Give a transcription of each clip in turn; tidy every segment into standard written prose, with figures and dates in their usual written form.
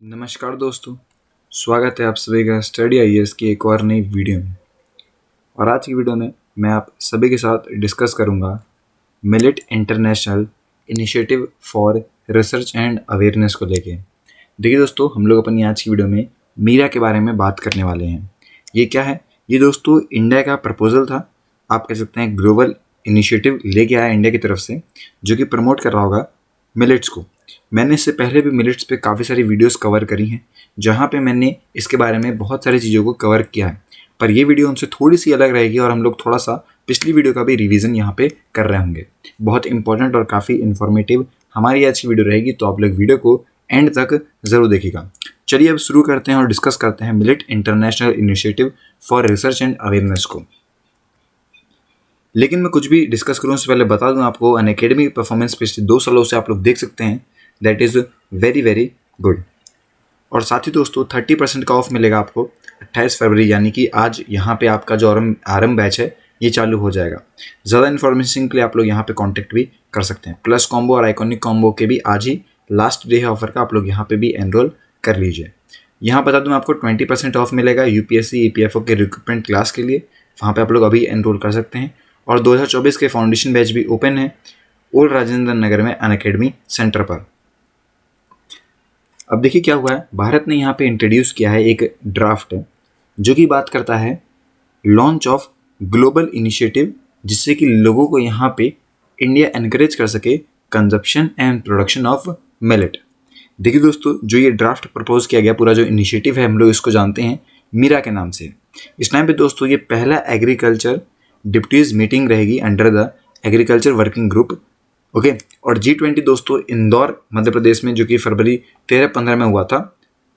नमस्कार दोस्तों, स्वागत है आप सभी का स्टडी आईएएस की एक और नई वीडियो में। और आज की वीडियो में मैं आप सभी के साथ डिस्कस करूंगा millet international initiative for research and awareness को लेके। देखिए दोस्तों, हम लोग अपनी आज की वीडियो में मीरा के बारे में बात करने वाले हैं। ये क्या है? ये दोस्तों इंडिया का प्रपोजल था, आप कह सकते हैं ग्लोबल इनिशिएटिव लेके आया इंडिया की तरफ से, जो कि प्रमोट कर रहा होगा मिलेट्स को। मैंने इससे पहले भी मिलेट्स पे काफ़ी सारी वीडियोस कवर करी हैं, जहाँ पे मैंने इसके बारे में बहुत सारी चीज़ों को कवर किया है, पर ये वीडियो उनसे थोड़ी सी अलग रहेगी और हम लोग थोड़ा सा पिछली वीडियो का भी रिवीजन यहाँ पे कर रहे होंगे। बहुत इंपॉर्टेंट और काफ़ी इन्फॉर्मेटिव हमारी आज की वीडियो रहेगी, तो आप लोग वीडियो को एंड तक ज़रूर देखिएगा। चलिए अब शुरू करते हैं और डिस्कस करते हैं millet international initiative for research and awareness को। लेकिन मैं कुछ भी डिस्कस करूँ उससे पहले बता दूं आपको, अनअकैडमी परफॉर्मेंस पिछले 2 सालों से आप लोग देख सकते हैं, that is very very good. और साथ ही दोस्तों 30% का ऑफ मिलेगा आपको 28 फरवरी, यानी कि आज यहाँ पे आपका जो आरंभ बैच है ये चालू हो जाएगा। ज़्यादा इन्फॉर्मेशन के लिए आप लोग यहाँ पे कांटेक्ट भी कर सकते हैं। प्लस कॉम्बो और आइकॉनिक कॉम्बो के भी आज ही लास्ट डे है ऑफर का, आप लोग यहाँ पे भी एनरोल कर लीजिए। यहाँ बता दूँ आपको 20% ऑफ मिलेगा यूपीएससी ईपीएफओ के रिक्रूटमेंट क्लास के लिए, वहाँ पे आप लोग अभी एनरोल कर सकते हैं। और 2024 के फाउंडेशन बैच भी ओपन है ओल्ड राजेंद्र नगर में अनअकैडमी सेंटर पर। अब देखिए क्या हुआ है, भारत ने यहाँ पे इंट्रोड्यूस किया है एक ड्राफ्ट जो कि बात करता है लॉन्च ऑफ ग्लोबल इनिशिएटिव, जिससे कि लोगों को यहाँ पे इंडिया एनकरेज कर सके consumption and production of millet. देखिए दोस्तों, जो ये ड्राफ्ट प्रपोज किया गया, पूरा जो इनिशिएटिव है हम लोग इसको जानते हैं मीरा के नाम से। इस टाइम पे दोस्तों ये पहला एग्रीकल्चर डिप्टीज मीटिंग रहेगी under the agriculture working group, okay. और G20 दोस्तों इंदौर मध्य प्रदेश में, जो कि फरवरी 13-15 में हुआ था,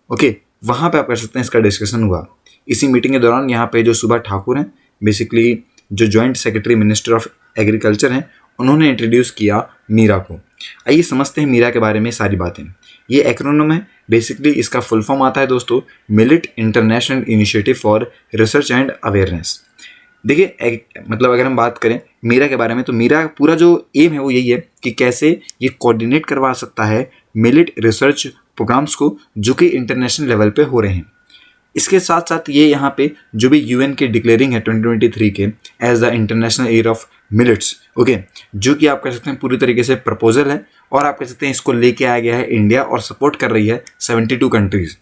ओके, वहाँ पे आप कर सकते हैं इसका डिस्कशन हुआ। इसी मीटिंग के दौरान यहाँ पे जो सुभा ठाकुर हैं, बेसिकली जो joint secretary minister of agriculture हैं, उन्होंने इंट्रोड्यूस किया मीरा को। आइए समझते हैं मीरा के बारे में सारी बातें। ये एक्रोनिम है, बेसिकली इसका फुल फॉर्म आता है दोस्तों millet international initiative for research and awareness. देखिए मतलब अगर हम बात करें मीरा के बारे में, तो मीरा पूरा जो एम है वो यही है कि कैसे ये कोऑर्डिनेट करवा सकता है मिलेट रिसर्च प्रोग्राम्स को जो कि इंटरनेशनल लेवल पे हो रहे हैं। इसके साथ साथ ये यहाँ पे जो भी यूएन के डिक्लेयरिंग है 2023 के as the international year of millets, okay, जो कि आप कह सकते हैं पूरी तरीके से प्रपोजल है, और आप कह सकते हैं इसको लेके आया गया है इंडिया और सपोर्ट कर रही है 72 कंट्रीज़।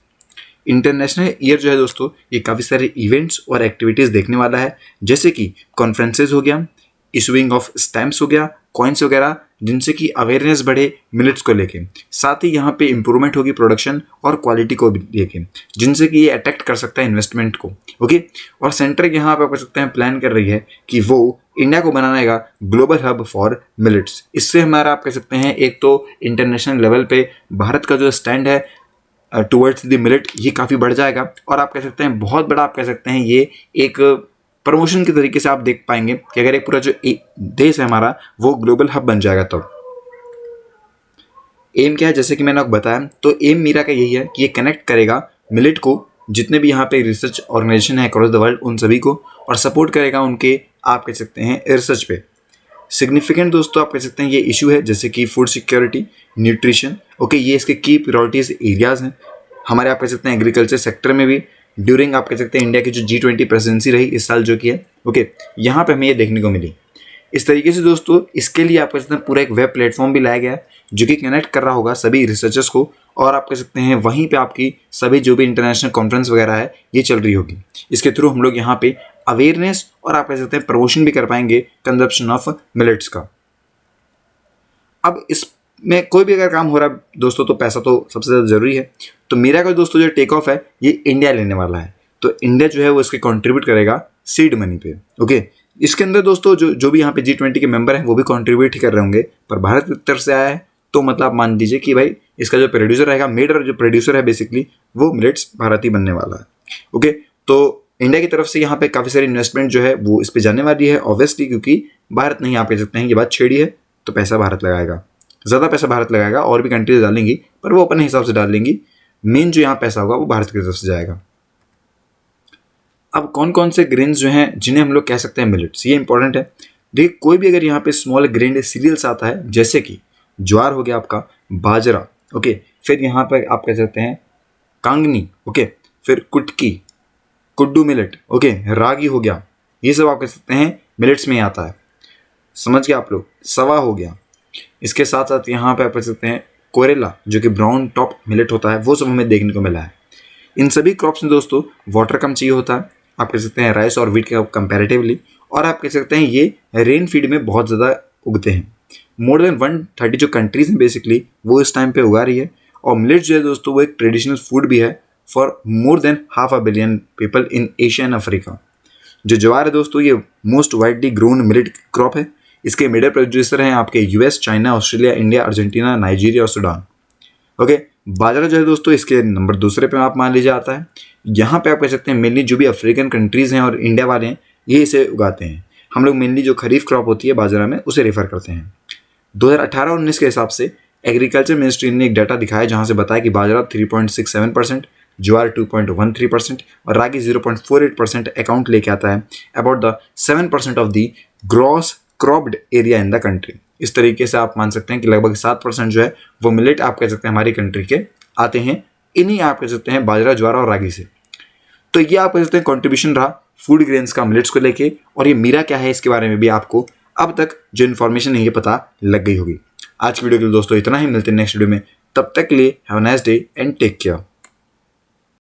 इंटरनेशनल ईयर जो है दोस्तों, ये काफ़ी सारे इवेंट्स और एक्टिविटीज़ देखने वाला है, जैसे कि कॉन्फ्रेंसेज हो गया, इशूइंग ऑफ स्टैम्प्स हो गया, कॉइन्स वगैरह, जिनसे कि अवेयरनेस बढ़े मिलेट्स को लेके। साथ ही यहाँ पे इंप्रूवमेंट होगी प्रोडक्शन और क्वालिटी को भी लेके, जिनसे कि ये अट्रैक्ट कर सकता है इन्वेस्टमेंट को, ओके। और सेंटर यहाँ पे आप कह सकते हैं प्लान कर रही है कि वो इंडिया को बनाएगा ग्लोबल हब फॉर मिलेट्स। इससे हमारा आप कह सकते हैं एक तो इंटरनेशनल लेवल पे भारत का जो स्टैंड है टुवर्ड्स द मिलेट, ये काफ़ी बढ़ जाएगा, और आप कह सकते हैं बहुत बड़ा, आप कह सकते हैं ये एक प्रमोशन के तरीके से आप देख पाएंगे कि अगर एक पूरा जो देश है हमारा वो ग्लोबल हब बन जाएगा। तो एम क्या है, जैसे कि मैंने आपको बताया, तो एम मीरा का यही है कि ये कनेक्ट करेगा मिलेट को जितने भी यहाँ पे रिसर्च ऑर्गेनाइजेशन है अक्रॉस द वर्ल्ड उन सभी को, और सपोर्ट करेगा उनके आप कह सकते हैं रिसर्च पे। सिग्निफिकेंट दोस्तों आप कह सकते हैं ये इशू है, जैसे कि फूड सिक्योरिटी, न्यूट्रिशन, ओके, ये इसके की प्रायोरिटीज एरियाज हैं हमारे, आप कह सकते हैं एग्रीकल्चर सेक्टर में भी ड्यूरिंग आप कह सकते हैं इंडिया की जो G20 प्रेसिडेंसी रही इस साल जो की है, ओके, यहाँ पे हमें ये देखने को मिली। इस तरीके से दोस्तों इसके लिए आप कह सकते हैं पूरा एक वेब प्लेटफॉर्म भी लाया गया है जो कि कनेक्ट कर रहा होगा सभी रिसर्चर्स को, और आप कह सकते हैं वहीं पे आपकी सभी जो भी इंटरनेशनल कॉन्फ्रेंस वगैरह है ये चल रही होगी। इसके थ्रू हम लोग यहाँ पे अवेयरनेस और आप कह सकते हैं प्रमोशन भी कर पाएंगे कंजप्शन ऑफ मिलेट्स का। अब इसमें कोई भी अगर काम हो रहा है दोस्तों, तो पैसा तो सबसे ज़्यादा जरूरी है। तो मेरा का दोस्तों जो टेक ऑफ है ये इंडिया लेने वाला है, तो इंडिया जो है वो इसके कंट्रीब्यूट करेगा सीड मनी पे, ओके। इसके अंदर दोस्तों जो भी यहाँ पे G20 के मेंबर हैं वो भी कंट्रीब्यूट ही कर रहे होंगे, पर भारत की तरफ से आया है, तो मतलब आप मान लीजिए कि भाई इसका जो प्रोड्यूसर रहेगा, मेजर जो प्रोड्यूसर है बेसिकली वो मिलेट्स भारत ही बनने वाला है, ओके। तो इंडिया की तरफ से यहाँ पे काफ़ी सारी इन्वेस्टमेंट जो है वो इस पर जाने वाली है, ऑब्वियसली, क्योंकि भारत नहीं, आप कह सकते हैं ये बात छेड़ी है, तो पैसा भारत लगाएगा, ज़्यादा पैसा भारत लगाएगा, और भी कंट्रीज डालेंगी पर वो अपने हिसाब से डाल लेंगी, मेन जो यहाँ पैसा होगा वो भारत की तरफ से जाएगा। अब कौन कौन से ग्रेन्स जो हैं जिन्हें हम लोग कह सकते हैं मिलेट्स, ये इंपॉर्टेंट है। देखिए कोई भी अगर यहाँ पे स्मॉल ग्रेन सीरियल्स आता है, जैसे कि ज्वार हो गया आपका, बाजरा, ओके, फिर यहाँ पर आप कह सकते हैं कांगनी, ओके, फिर कुटकी, कुड्डू मिलेट, ओके, रागी हो गया, ये सब आप कह सकते हैं मिलेट्स में ही आता है। समझ गए आप लोग। सवा हो गया। इसके साथ साथ यहाँ पे आप कह सकते हैं कोरेला, जो कि ब्राउन टॉप मिलेट होता है, वो सब हमें देखने को मिला है। इन सभी क्रॉप्स में दोस्तों वाटर कम चाहिए होता है, आप कह सकते हैं राइस और वीट के कंपैरेटिवली, और आप कह सकते हैं ये रेन फीड में बहुत ज़्यादा उगते हैं। मोर देन 130 जो कंट्रीज हैं बेसिकली वो इस टाइम पे उगा रही है। और मिलेट जो है दोस्तों वो एक ट्रेडिशनल फूड भी है for more than 500 million people in Asia and Africa. जो ज्वार है दोस्तों ये most widely grown millet crop है। इसके मेजर प्रोड्यूसर हैं आपके US, China, Australia, India, Argentina, Nigeria और सूडान। ओके, बाजरा जो है दोस्तों इसके नंबर दूसरे पे आप मान लीजिए आता है। यहाँ पे आप कह सकते हैं मेनली जो भी अफ्रीकन कंट्रीज़ हैं और इंडिया वाले हैं ये इसे उगाते हैं। हम लोग मेनली जो खरीफ क्रॉप होती है बाजरा में उसे रेफर करते हैं। 2018-19 के हिसाब से एग्रीकल्चर मिनिस्ट्री ने एक डाटा दिखाया जहाँ से बताया कि बाजरा 3.67%, ज्वार 2.13% और रागी 0.48% अकाउंट लेके आता है about the 7% of the gross cropped area in the country. इस तरीके से आप मान सकते हैं कि लगभग 7% जो है वो मिलेट आप कह सकते हैं हमारी कंट्री के आते हैं, इन्हीं आप कह सकते हैं बाजरा, ज्वार और रागी से। तो ये आप कह सकते हैं कॉन्ट्रीब्यूशन रहा फूड ग्रेन्स का मिलेट्स को लेके। और ये मीरा क्या है इसके बारे में भी आपको अब तक जो इन्फॉर्मेशन है ये पता लग गई होगी। आज की वीडियो के लिए दोस्तों इतना ही, मिलते हैं नेक्स्ट वीडियो में। तब तक के लिए have a nice day and take care.